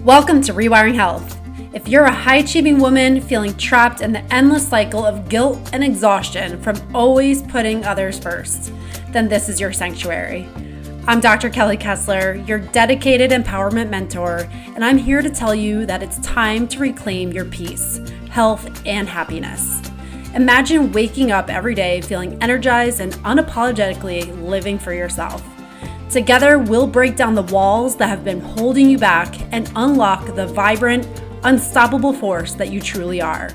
Welcome to Rewiring Health. If you're a high-achieving woman feeling trapped in the endless cycle of guilt and exhaustion from always putting others first, then this is your sanctuary. I'm Dr. Kelly Kessler, your dedicated empowerment mentor, and I'm here to tell you that it's time to reclaim your peace, health, and happiness. Imagine waking up every day feeling energized and unapologetically living for yourself. Together, we'll break down the walls that have been holding you back and unlock the vibrant, unstoppable force that you truly are.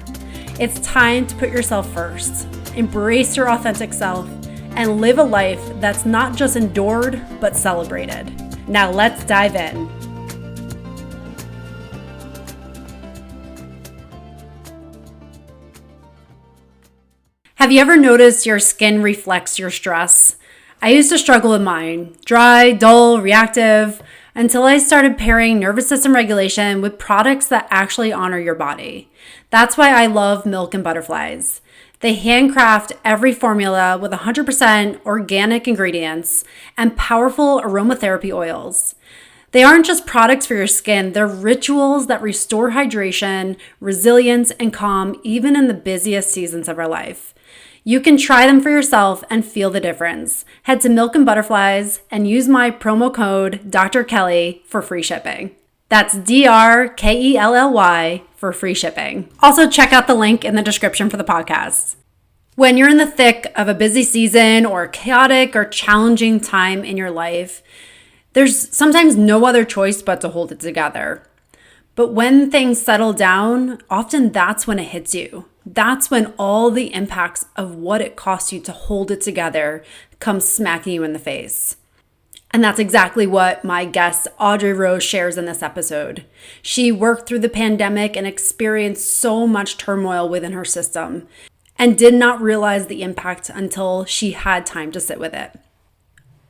It's time to put yourself first, embrace your authentic self, and live a life that's not just endured, but celebrated. Now let's dive in. Have you ever noticed your skin reflects your stress? I used to struggle with mine, dry, dull, reactive, until I started pairing nervous system regulation with products that actually honor your body. That's why I love Milk and Butterflies. They handcraft every formula with 100% organic ingredients and powerful aromatherapy oils. They aren't just products for your skin, they're rituals that restore hydration, resilience, and calm even in the busiest seasons of our life. You can try them for yourself and feel the difference. Head to Milk and Butterflies and use my promo code Dr. Kelly for free shipping. That's DRKELLY for free shipping. Also, check out the link in the description for the podcast. When you're in the thick of a busy season or chaotic or challenging time in your life, there's sometimes no other choice but to hold it together. But when things settle down, often that's when it hits you. That's when all the impacts of what it costs you to hold it together come smacking you in the face. And that's exactly what my guest Audrey Rose shares in this episode. She worked through the pandemic and experienced so much turmoil within her system and did not realize the impact until she had time to sit with it.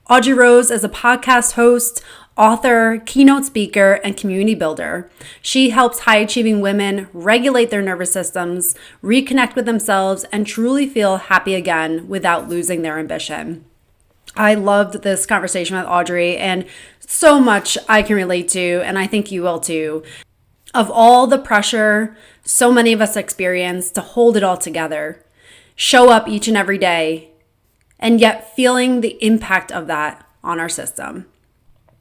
Audrey Rose is a podcast host, author, keynote speaker, and community builder. She helps high-achieving women regulate their nervous systems, reconnect with themselves, and truly feel happy again without losing their ambition. I loved this conversation with Audrey, and so much I can relate to, and I think you will too. Of all the pressure so many of us experience to hold it all together, show up each and every day, and yet feeling the impact of that on our system.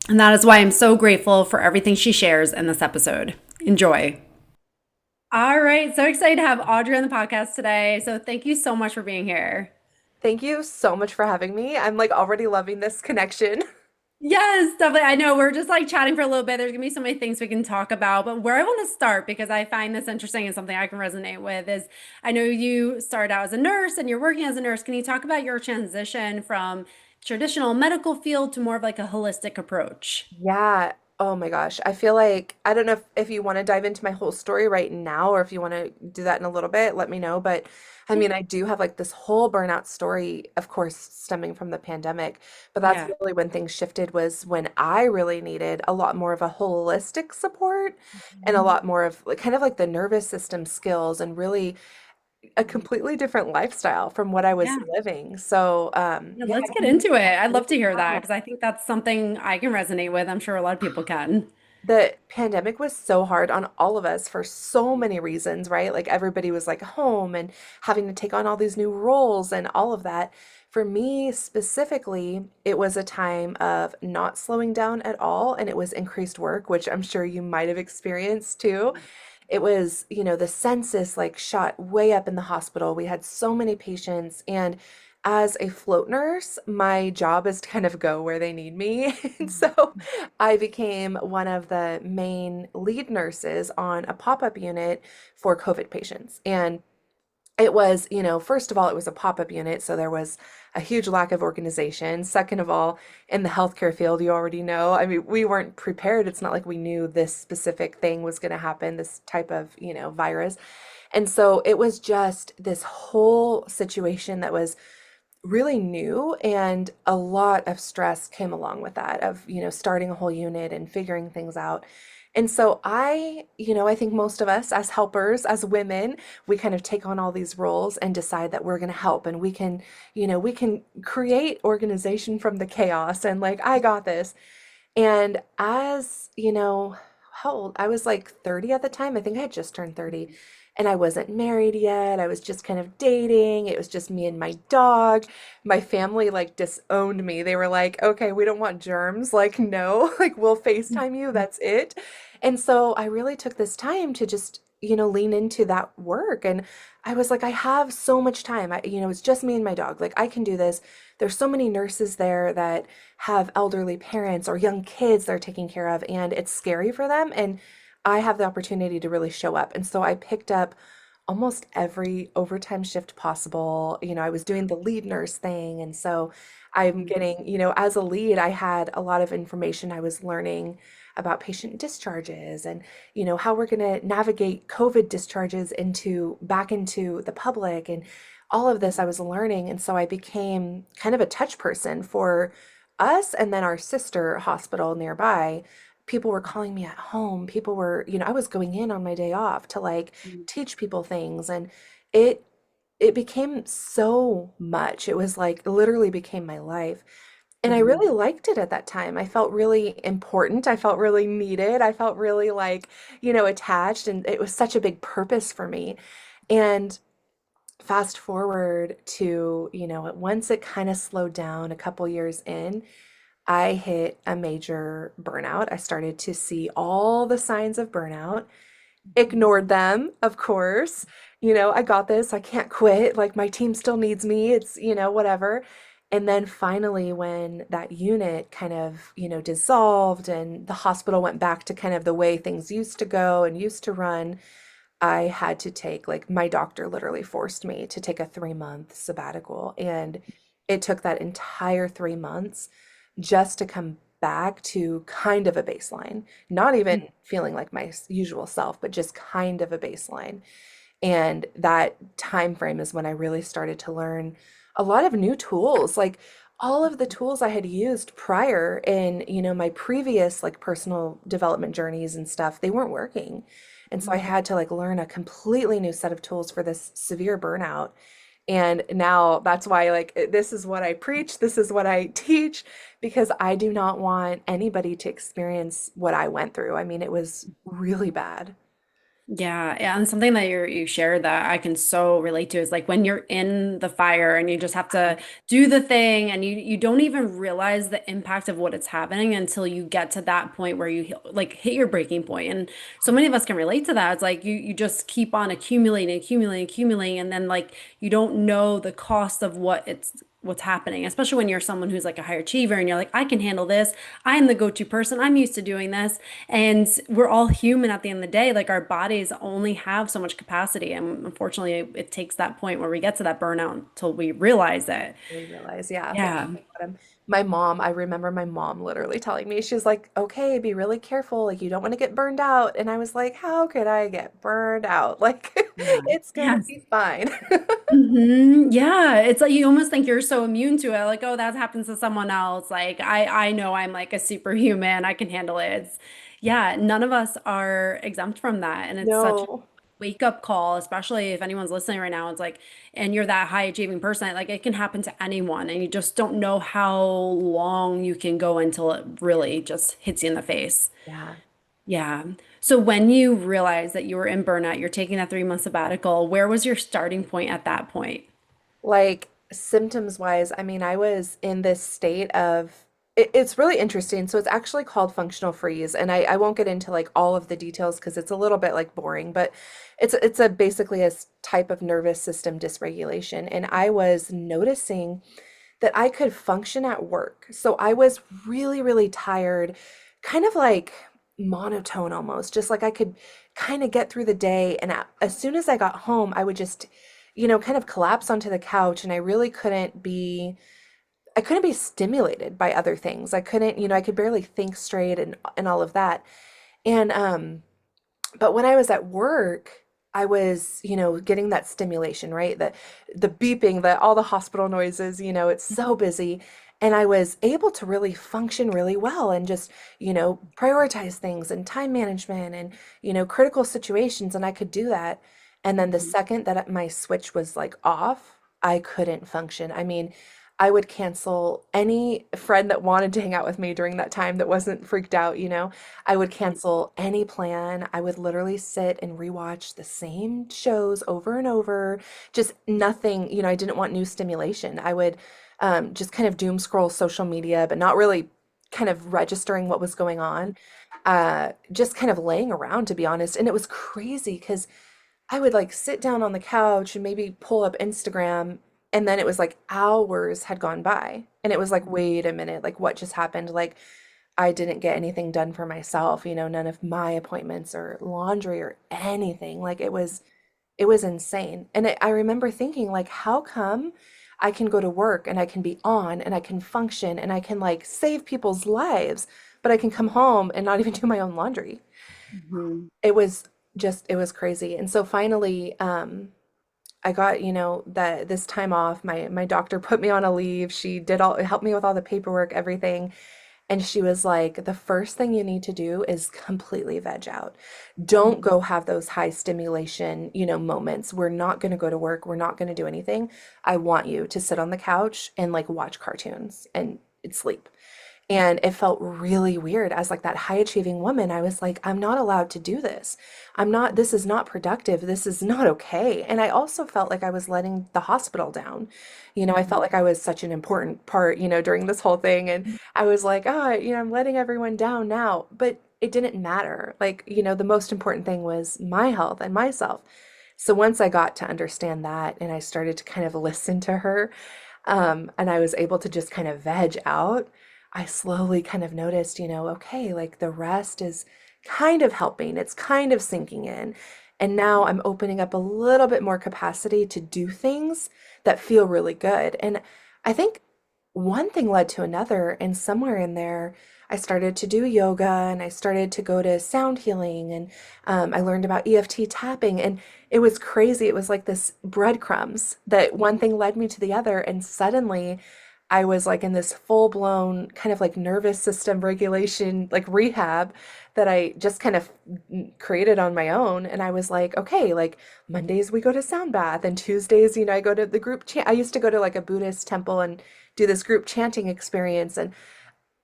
And that is why I'm so grateful for everything she shares in this episode. Enjoy. All right. So excited to have Audrey on the podcast today. So thank you so much for being here. Thank you so much for having me. I'm already loving this connection. Yes, definitely. I know we're just chatting for a little bit. There's gonna be so many things we can talk about, but where I want to start, because I find this interesting and something I can resonate with, is I know you started out as a nurse and you're working as a nurse. Can you talk about your transition from traditional medical field to more of a holistic approach? Yeah. Oh my gosh. I feel like, I don't know if you want to dive into my whole story right now or if you want to do that in a little bit, let me know. But I mean, I do have this whole burnout story, of course, stemming from the pandemic. But that's Yeah. really when things shifted, was when I really needed a lot more of a holistic support and a lot more of kind of the nervous system skills and really a completely different lifestyle from what I was Yeah. living. So, Yeah, yeah, let's get into it. I'd love to hear that because I think that's something I can resonate with. I'm sure a lot of people can. the pandemic was so hard on all of us for so many reasons, right? Everybody was home and having to take on all these new roles and all of that. For me specifically, it was a time of not slowing down at all, and it was increased work, which I'm sure you might have experienced too. It was, the census shot way up in the hospital. We had so many patients, and as a float nurse, my job is to kind of go where they need me. And so I became one of the main lead nurses on a pop-up unit for COVID patients. And it was, first of all, it was a pop-up unit, so there was a huge lack of organization. Second of all, in the healthcare field, you already know, I mean, we weren't prepared. It's not like we knew this specific thing was going to happen, this type of, virus. And so it was just this whole situation that was really new, and a lot of stress came along with that, of, starting a whole unit and figuring things out. And so I think most of us as helpers, as women, we kind of take on all these roles and decide that we're going to help, and we can create organization from the chaos, and I got this. And as how old? I was like 30 at the time. I think I had just turned 30 and I wasn't married yet. I was just kind of dating. It was just me and my dog. My family like disowned me. They were like, okay, we don't want germs. Like, no, like we'll FaceTime you. That's it. And so I really took this time to just, lean into that work. And I was like, I have so much time. It's just me and my dog. Like, I can do this. There's so many nurses there that have elderly parents or young kids they're taking care of, and it's scary for them. And I have the opportunity to really show up. And so I picked up almost every overtime shift possible. I was doing the lead nurse thing. And so I'm getting, as a lead, I had a lot of information I was learning about patient discharges and, how we're going to navigate COVID discharges back into the public. And all of this I was learning. And so I became kind of a touch person for us and then our sister hospital nearby. People were calling me at home. People were, I was going in on my day off to like teach people things, and it it became so much. It was like literally became my life. And I Mhm. really liked it at that time. I felt really important. I felt really needed. I felt really like, attached, and it was such a big purpose for me. And fast forward to, once it kind of slowed down a couple years in, I hit a major burnout. I started to see all the signs of burnout, ignored them, of course. I got this. I can't quit. Like my team still needs me. It's, whatever. And then finally, when that unit kind of, dissolved and the hospital went back to kind of the way things used to go and used to run, I had to take, like, my doctor literally forced me to take a 3-month sabbatical. And it took that entire 3 months just to come back to kind of a baseline, not even feeling like my usual self, but just kind of a baseline. And that time frame is when I really started to learn a lot of new tools, like all of the tools I had used prior in, my previous like personal development journeys and stuff, they weren't working. And so I had to like learn a completely new set of tools for this severe burnout. And now that's why like this is what I preach, this is what I teach, because I do not want anybody to experience what I went through. I mean, it was really bad. Yeah, yeah, and something that you shared that I can so relate to is like when you're in the fire and you just have to do the thing and you don't even realize the impact of what it's happening until you get to that point where you like hit your breaking point. And so many of us can relate to that. It's like you just keep on accumulating, accumulating, accumulating, and then like you don't know the cost of what's happening, especially when you're someone who's like a high achiever and you're like, I can handle this. I'm the go-to person. I'm used to doing this. And we're all human at the end of the day. Like our bodies only have so much capacity. And unfortunately, it takes that point where we get to that burnout until we realize it. Really realize, yeah, thank Yeah. you. My mom, I remember my mom literally telling me, she's like, okay, be really careful. Like, you don't want to get burned out. And I was like, how could I get burned out? Like, Yeah. it's gonna Yes. be fine. Yeah, it's like you almost think you're so immune to it. Like, oh, that happens to someone else. Like, I know I'm like a superhuman. I can handle it. Yeah, none of us are exempt from that. And it's such a No. wake up call, especially if anyone's listening right now. It's like, and you're that high achieving person, like it can happen to anyone, and you just don't know how long you can go until it really just hits you in the face. Yeah. Yeah. So when you realized that you were in burnout, you're taking that 3 month sabbatical, where was your starting point at that point? Like symptoms wise, I mean, I was in this state of it's really interesting. So it's actually called functional freeze, and I won't get into like all of the details because it's a little bit like boring, but it's a basically type of nervous system dysregulation. And I was noticing that I could function at work. So I was really, really tired, kind of like monotone almost, just like I could kind of get through the day. And as soon as I got home, I would just, kind of collapse onto the couch, and I couldn't be stimulated by other things. I couldn't, I could barely think straight and all of that. And but when I was at work, I was, getting that stimulation, right? The beeping, all the hospital noises, it's so busy. And I was able to really function really well and just, prioritize things and time management and, critical situations. And I could do that. And then the Mhm. second that my switch was like off, I couldn't function. I mean, I would cancel any friend that wanted to hang out with me during that time that wasn't freaked out, you know. I would cancel any plan. I would literally sit and rewatch the same shows over and over. Just nothing, you know, I didn't want new stimulation. I would just kind of doom scroll social media, but not really kind of registering what was going on. Just kind of laying around, to be honest. And it was crazy because I would like sit down on the couch and maybe pull up Instagram, and then it was like hours had gone by. And it was like, wait a minute, like what just happened? Like I didn't get anything done for myself, you know, none of my appointments or laundry or anything. Like it was insane. And I remember thinking like, how come I can go to work and I can be on and I can function and I can like save people's lives, but I can come home and not even do my own laundry? Mhm. It was it was crazy. And so finally, I got, you know, that this time off. My doctor put me on a leave. She did all helped me with all the paperwork, everything. And she was like, the first thing you need to do is completely veg out. Don't go have those high stimulation, you know, moments. We're not going to go to work. We're not going to do anything. I want you to sit on the couch and like watch cartoons and sleep. And it felt really weird as like that high achieving woman. I was like, I'm not allowed to do this. This is not productive. This is not okay. And I also felt like I was letting the hospital down. You know, I felt like I was such an important part, you know, during this whole thing. And I was like, you know, I'm letting everyone down now. But it didn't matter. Like, you know, the most important thing was my health and myself. So once I got to understand that and I started to kind of listen to her, and I was able to just kind of veg out, I slowly kind of noticed, you know, okay, like the rest is kind of helping, it's kind of sinking in. And now I'm opening up a little bit more capacity to do things that feel really good. And I think one thing led to another, and somewhere in there, I started to do yoga and I started to go to sound healing, and I learned about EFT tapping. And it was crazy. It was like this breadcrumbs that one thing led me to the other. And suddenly I was like in this full blown kind of like nervous system regulation, like rehab that I just kind of created on my own. And I was like, okay, like Mondays we go to sound bath, and Tuesdays, you know, I go to the group chant. I used to go to like a Buddhist temple and do this group chanting experience and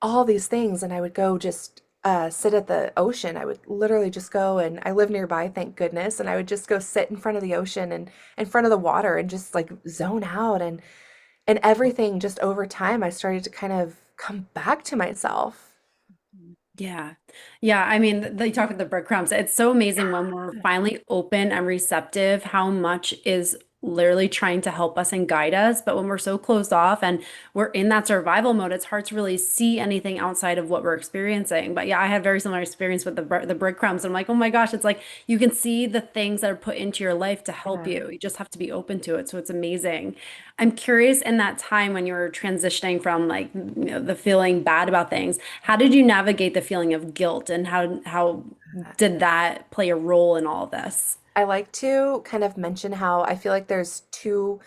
all these things. And I would go just sit at the ocean. I would literally just go, and I live nearby, thank goodness. And I would just go sit in front of the ocean and in front of the water and just like zone out. And everything just over time, I started to kind of come back to myself. Yeah. Yeah. I mean, they talk about the breadcrumbs. It's so amazing when we're finally open and receptive, how much is literally trying to help us and guide us. But when we're so closed off and we're in that survival mode, it's hard to really see anything outside of what we're experiencing. But yeah, I had very similar experience with the breadcrumbs. I'm like, oh my gosh, it's like you can see the things that are put into your life to help Yeah. you. You just have to be open to it. So it's amazing. I'm curious in that time when you were transitioning from like, you know, the feeling bad about things, how did you navigate the feeling of guilt and how did that play a role in all of this? I like to kind of mention how I feel like there's two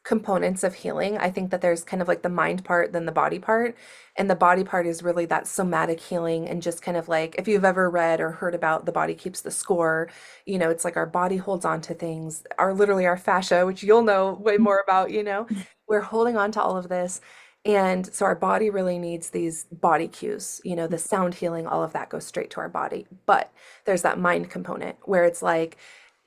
components of healing. I think that there's kind of like the mind part, then the body part. And the body part is really that somatic healing, and just kind of like if you've ever read or heard about the body keeps the score, you know, it's like our body holds on to things, our literally our fascia, which you'll know way more about, you know. We're holding on to all of this. And so our body really needs these body cues, you know, the sound healing, all of that goes straight to our body. But there's that mind component where it's like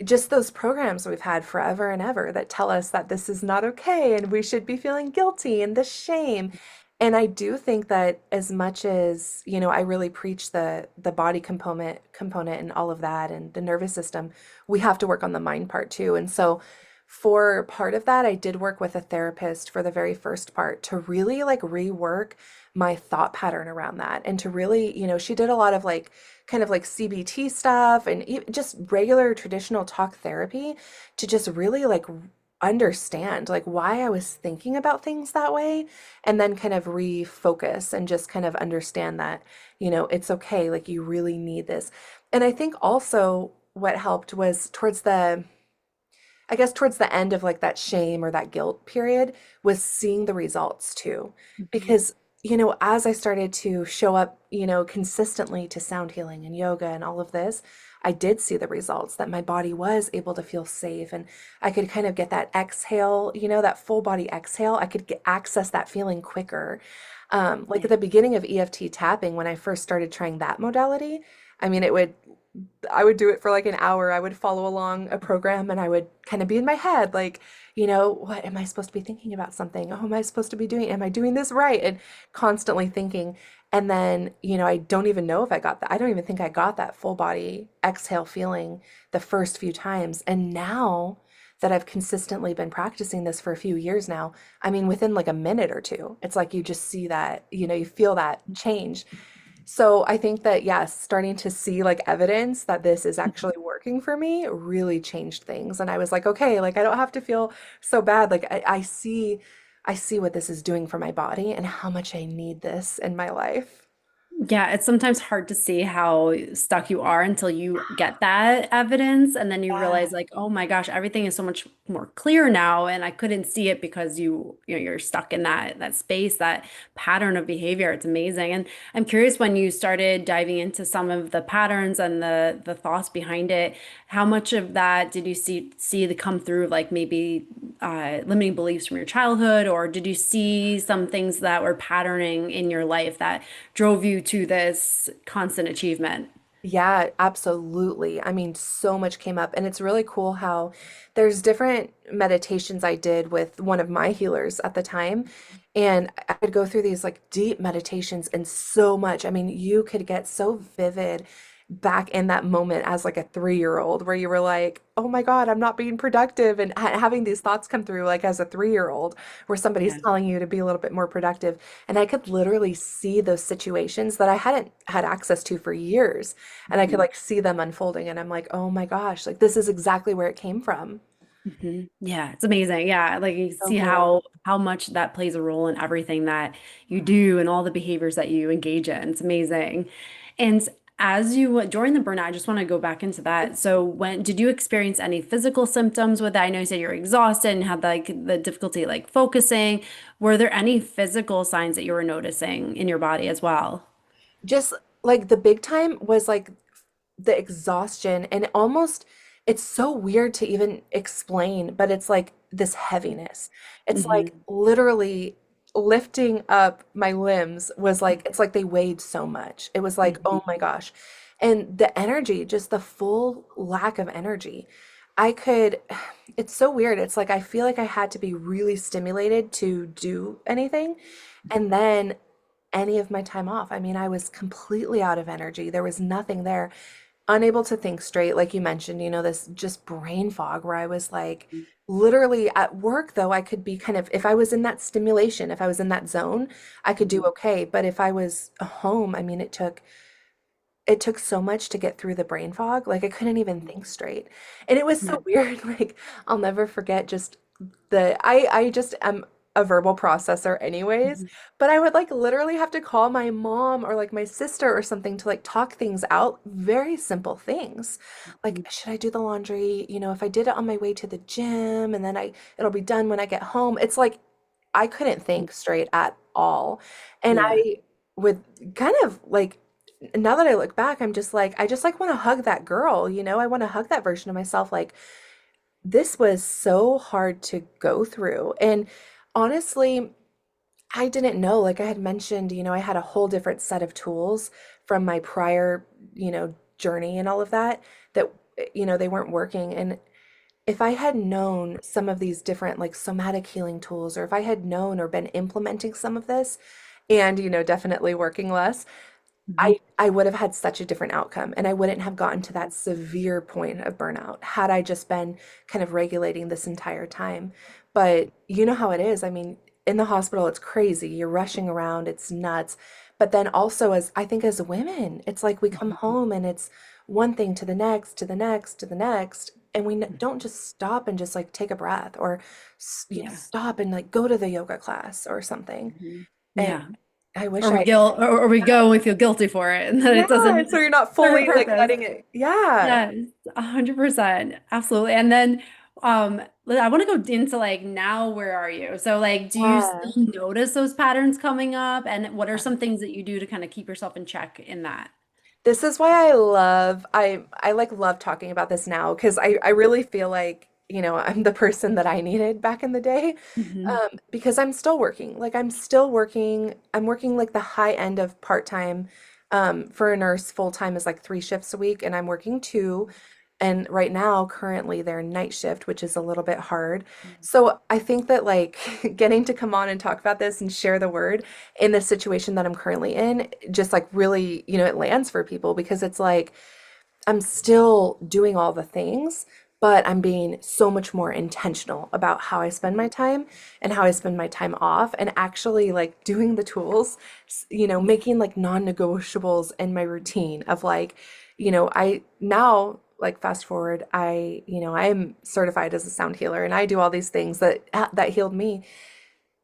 just those programs we've had forever and ever that tell us that this is not okay and we should be feeling guilty and the shame. And I do think that as much as, you know, I really preach the body component and all of that and the nervous system, we have to work on the mind part too. And so for part of that, I did work with a therapist for the very first part to really like rework my thought pattern around that, and to really, you know, she did a lot of like kind of like CBT stuff and just regular traditional talk therapy to just really like understand like why I was thinking about things that way, and then kind of refocus and just kind of understand that, you know, it's okay, like you really need this. And I think also what helped was I guess towards the end of like that shame or that guilt period was seeing the results too. Mhm. Because as I started to show up, consistently to sound healing and yoga and all of this, I did see the results that my body was able to feel safe, and I could kind of get that exhale, that full body exhale. I could access that feeling quicker. Like Yeah. at the beginning of EFT tapping, when I first started trying that modality, I mean, I would do it for like an hour. I would follow along a program and I would kind of be in my head, like, what am I supposed to be thinking about something? Oh, am I supposed to be doing? Am I doing this right? And constantly thinking. And then, I don't even know if I got that. I don't even think I got that full body exhale feeling the first few times. And now that I've consistently been practicing this for a few years now, I mean, within like a minute or two, it's like you just see that, you feel that change. So I think that, yes, starting to see like evidence that this is actually working for me really changed things. And I was like, okay, like I don't have to feel so bad. Like I see what this is doing for my body and how much I need this in my life. Yeah, it's sometimes hard to see how stuck you are until you get that evidence, and then you Yeah. realize like, oh my gosh, everything is so much more clear now, and I couldn't see it because you're stuck in that space, that pattern of behavior. It's amazing. And I'm curious, when you started diving into some of the patterns and the thoughts behind it, how much of that did you see the come through, like maybe limiting beliefs from your childhood, or did you see some things that were patterning in your life that drove you to this constant achievement? Yeah, absolutely. I mean, so much came up, and it's really cool how there's different meditations I did with one of my healers at the time. And I would go through these like deep meditations and so much. I mean, you could get so vivid back in that moment as like a 3-year-old where you were like, oh my God, I'm not being productive. And having these thoughts come through like as a 3-year-old where somebody's Yeah. telling you to be a little bit more productive. And I could literally see those situations that I hadn't had access to for years, and I could Mhm. like see them unfolding, and I'm like, "Oh my gosh, like this is exactly where it came from." Yeah, it's amazing. Yeah, like you So see cool. how much that plays a role in everything that you do and all the behaviors that you engage in. It's amazing. And as you during the burnout, I just want to go back into that. So when did you experience any physical symptoms with that? I know you said you're exhausted and had like the difficulty like focusing. Were there any physical signs that you were noticing in your body as well? Just like the big time was like the exhaustion, and it's so weird to even explain, but it's like this heaviness. It's like Hmm. literally lifting up my limbs was like it's like they weighed so much. It was like, oh my gosh. And the energy, just the full lack of energy. I could, it's so weird. It's like I feel like I had to be really stimulated to do anything. And then any of my time off, I mean, I was completely out of energy. There was nothing there, unable to think straight, like you mentioned, this just brain fog where I was like, literally at work, though, I could be kind of, if I was in that stimulation, if I was in that zone, I could do okay. But if I was home, I mean, it took so much to get through the brain fog. Like I couldn't even think straight. And it was Yeah. so weird. Like I'll never forget just I just am a verbal processor anyways, Mhm. but I would like literally have to call my mom or like my sister or something to like talk things out, very simple things. Like, should I do the laundry? If I did it on my way to the gym and then it'll be done when I get home. It's like I couldn't think straight at all. And Yeah. I would kind of like now that I look back, I'm just like, I just like want to hug that girl, I want to hug that version of myself. Like, this was so hard to go through. And honestly, I didn't know, like I had mentioned, I had a whole different set of tools from my prior, journey and all of that, that, they weren't working. And if I had known some of these different like somatic healing tools, or if I had known or been implementing some of this and, definitely working less, Mhm. I would have had such a different outcome, and I wouldn't have gotten to that severe point of burnout had I just been kind of regulating this entire time. But you know how it is. I mean, in the hospital, it's crazy. You're rushing around, it's nuts. But then also, as I think as women, it's like we come Mhm. home and it's one thing to the next, to the next, to the next. And we Mhm. don't just stop and just like take a breath or, Yeah. stop and like go to the yoga class or something. Mhm. And Yeah. I wish Or we I, guilt, or we go and we feel guilty for it, and then yeah, it doesn't so you're not serve a fully like purpose. letting it. Yeah. Yes, 100%. Absolutely. And then I want to go into like now, where are you? So like, do you still Yeah. notice those patterns coming up? And what are some things that you do to kind of keep yourself in check in that? This is why I like love talking about this now because I really feel like, I'm the person that I needed back in the day. Hmm. Because I'm still working. Like I'm still working. I'm working like the high end of part-time. For a nurse, full-time is like 3 shifts a week, and I'm working two. And right now, currently, they're night shift, which is a little bit hard. So I think that like getting to come on and talk about this and share the word in the situation that I'm currently in, just like really, it lands for people because it's like I'm still doing all the things, but I'm being so much more intentional about how I spend my time and how I spend my time off and actually like doing the tools, making like non-negotiables in my routine of like, I now like fast forward, I am certified as a sound healer and I do all these things that healed me,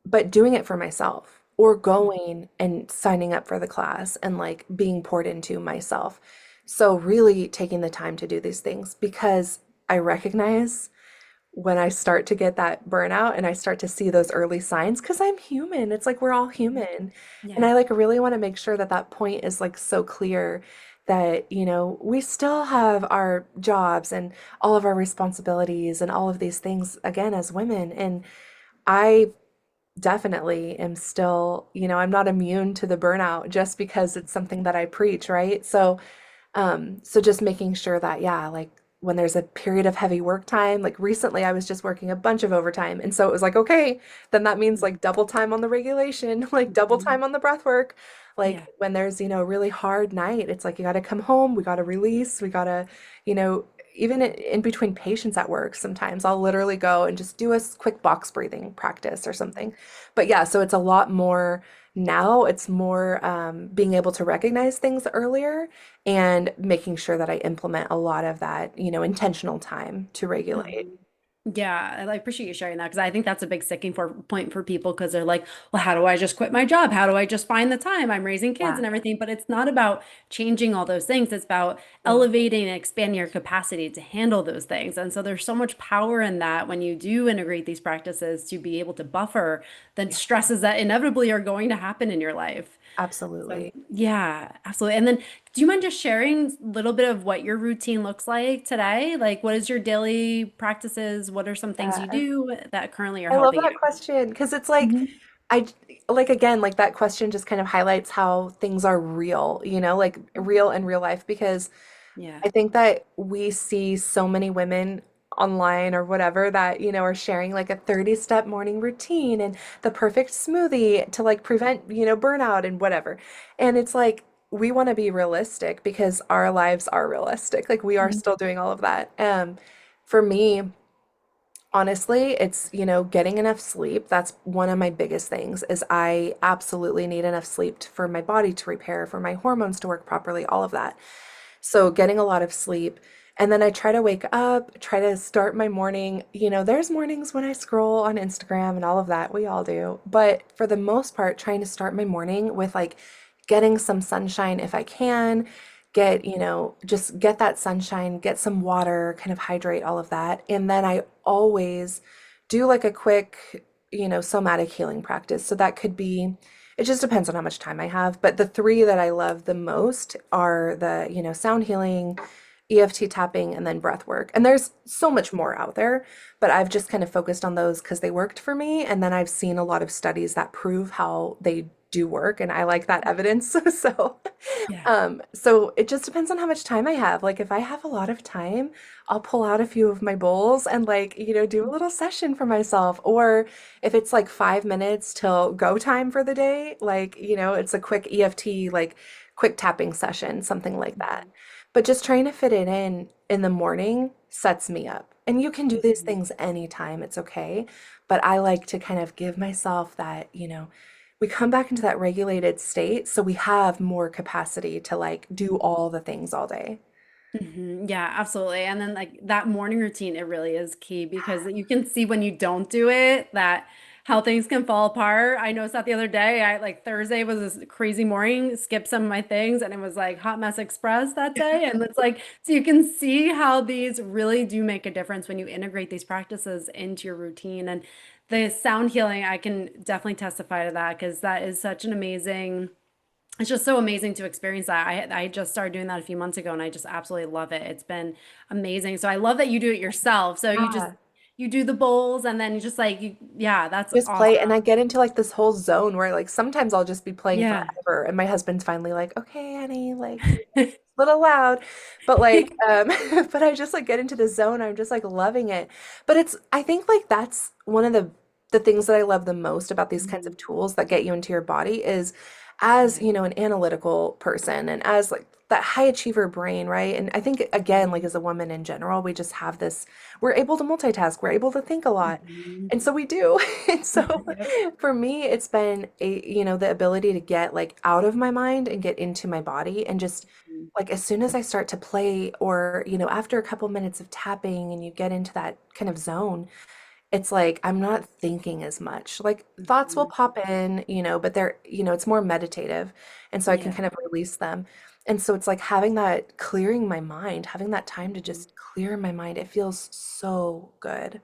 but doing it for myself or going and signing up for the class and like being poured into myself. So really taking the time to do these things because I recognize when I start to get that burnout and I start to see those early signs because I'm human. It's like we're all human. And Yeah. I like really want to make sure that that point is like so clear that, we still have our jobs and all of our responsibilities and all of these things again as women. And I definitely am still, I'm not immune to the burnout just because it's something that I preach, right? So just making sure that, yeah, like when there's a period of heavy work time, like recently I was just working a bunch of overtime. And so it was like, okay, then that means like double time on the regulation, like double Mhm. time on the breath work. Like Yeah. when there's, a really hard night, it's like you got to come home, we got to release, we got to, you know, even in between patients at work, sometimes I'll literally go and just do a quick box breathing practice or something. But yeah, so it's a lot more now, it's more being able to recognize things earlier and making sure that I implement a lot of that, intentional time to regulate. Mhm. Yeah, I appreciate you sharing that because I think that's a big sticking for point for people because they're like, well, how do I just quit my job? How do I just find the time? I'm raising kids Yeah. and everything, but it's not about changing all those things. It's about Mm. elevating and expanding your capacity to handle those things. And so there's so much power in that when you do integrate these practices to be able to buffer the Yeah, stresses that inevitably are going to happen in your life. So absolutely. yeah, absolutely. And then do you mind just sharing a little bit of what your routine looks like today? Like what is your daily practices? What are some things you Yeah. do that currently are I love helping that you? question because it's like, Mhm. I like again, like that question just kind of highlights how things are real, like real in real life because Yeah. I think that we see so many women online or whatever that, are sharing like a 30-step morning routine and the perfect smoothie to like prevent, burnout and whatever. And it's like we want to be realistic because our lives are realistic. Like we are Mhm. still doing all of that. For me, honestly, it's, getting enough sleep. That's one of my biggest things is I absolutely need enough sleep for my body to repair, for my hormones to work properly, all of that. So getting a lot of sleep. And then I try to wake up, try to start my morning. There's mornings when I scroll on Instagram and all of that. We all do. But for the most part, trying to start my morning with like getting some sunshine if I can, just get that sunshine, get some water, kind of hydrate all of that. And then I always do like a quick, somatic healing practice. So that could be, it just depends on how much time I have. But the three that I love the most are the, sound healing, EFT tapping, and then breath work. And there's so much more out there, but I've just kind of focused on those because they worked for me. And then I've seen a lot of studies that prove how they do work, and I like that evidence. So, Yeah. so it just depends on how much time I have. Like if I have a lot of time, I'll pull out a few of my bowls and like, do a little session for myself. Or if it's like 5 minutes till go time for the day, like, it's a quick EFT, like quick tapping session, something like that. Mhm. But just trying to fit it in the morning sets me up. And you can do these Mhm. things anytime, it's okay. But I like to kind of give myself that, we come back into that regulated state so we have more capacity to like do all the things all day. Yeah, absolutely. And then like that morning routine, it really is key because you can see when you don't do it that how things can fall apart. I noticed that the other day. I like Thursday was a crazy morning, skipped some of my things, and it was like hot mess express that day. And it's like, so you can see how these really do make a difference when you integrate these practices into your routine. And the sound healing, I can definitely testify to that because that is such an amazing, it's just so amazing to experience that. I just started doing that a few months ago and I just absolutely love it. It's been amazing. So I love that you do it yourself. So Yeah. you do the bowls and then you just like yeah, that's Just awesome. play, and I get into like this whole zone where like sometimes I'll just be playing Yeah. forever, and my husband's finally like, "Okay, honey, like a little loud," but like, but I just like get into the zone. I'm just like loving it. But I think like that's one of the things that I love the most about these kinds of Mhm. tools that get you into your body is as, Yeah. an analytical person and as like that high achiever brain, right? And I think again, like as a woman in general, we just have this, we're able to multitask, we're able to think a lot. Mhm. And so we do. And so Yep. for me, it's been the ability to get like out of my mind and get into my body and just like as soon as I start to play or, after a couple minutes of tapping and you get into that kind of zone, it's like I'm not thinking as much. Like thoughts will Mhm. pop in, but they're, it's more meditative. And so I can Yeah. kind of release them. And so it's like having that clearing my mind, having that time to Mhm. just clear my mind. It feels so good.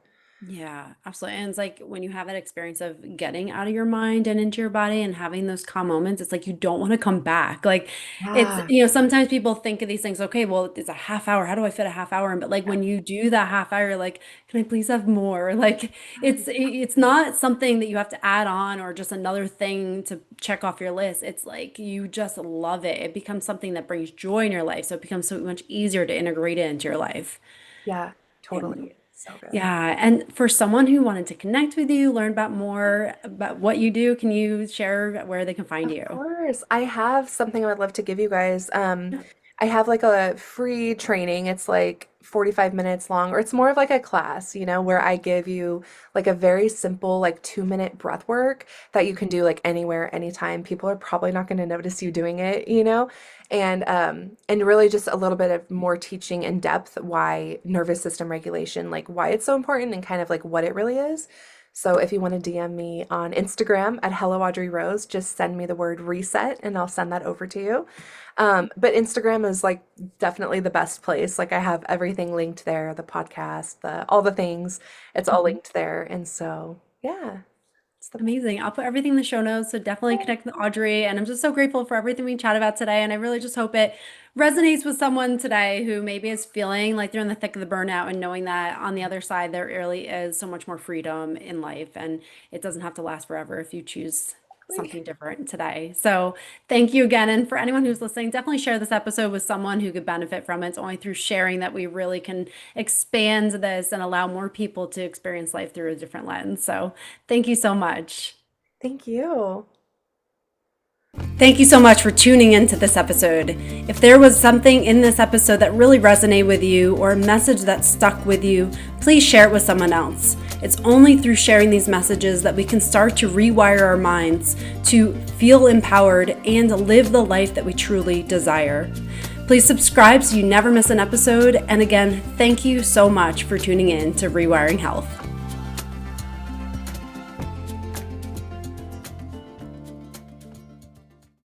Yeah, absolutely. And it's like when you have that experience of getting out of your mind and into your body and having those calm moments, it's like you don't want to come back. Like it's, Yeah. sometimes people think of these things, okay, well, it's a half hour. How do I fit a half hour in? But like when you do that half hour, you're like, can I please have more? Like it's not something that you have to add on or just another thing to check off your list. It's like you just love it. It becomes something that brings joy in your life. So it becomes so much easier to integrate it into your life. Yeah, And totally. So good. yeah, and for someone who wanted to connect with you, learn about more about what you do, can you share where they can find Of you? course. I have something I would love to give you guys. Yeah. I have like a free training. It's like 45 minutes long, or it's more of like a class, where I give you like a very simple, like 2-minute breath work that you can do like anywhere, anytime. People are probably not going to notice you doing it. And really just a little bit of more teaching in depth why nervous system regulation, like why it's so important and kind of like what it really is. So if you want to DM me on Instagram at Hello Audrey Rose, just send me the word reset and I'll send that over to you. But Instagram is like definitely the best place. Like I have everything linked there, the podcast, all the things. It's all Mhm. linked there. And so, yeah, it's the best. Amazing. I'll put everything in the show notes. So definitely connect with Audrey. And I'm just so grateful for everything we chatted about today. And I really just hope it resonates with someone today who maybe is feeling like they're in the thick of the burnout and knowing that on the other side, there really is so much more freedom in life. And it doesn't have to last forever if you choose something different today. So thank you again. And for anyone who's listening, definitely share this episode with someone who could benefit from it. It's only through sharing that we really can expand this and allow more people to experience life through a different lens. So thank you so much. Thank you. Thank you so much for tuning into this episode. If there was something in this episode that really resonated with you or a message that stuck with you, please share it with someone else. It's only through sharing these messages that we can start to rewire our minds to feel empowered and live the life that we truly desire. Please subscribe so you never miss an episode. And again, thank you so much for tuning in to Rewiring Health.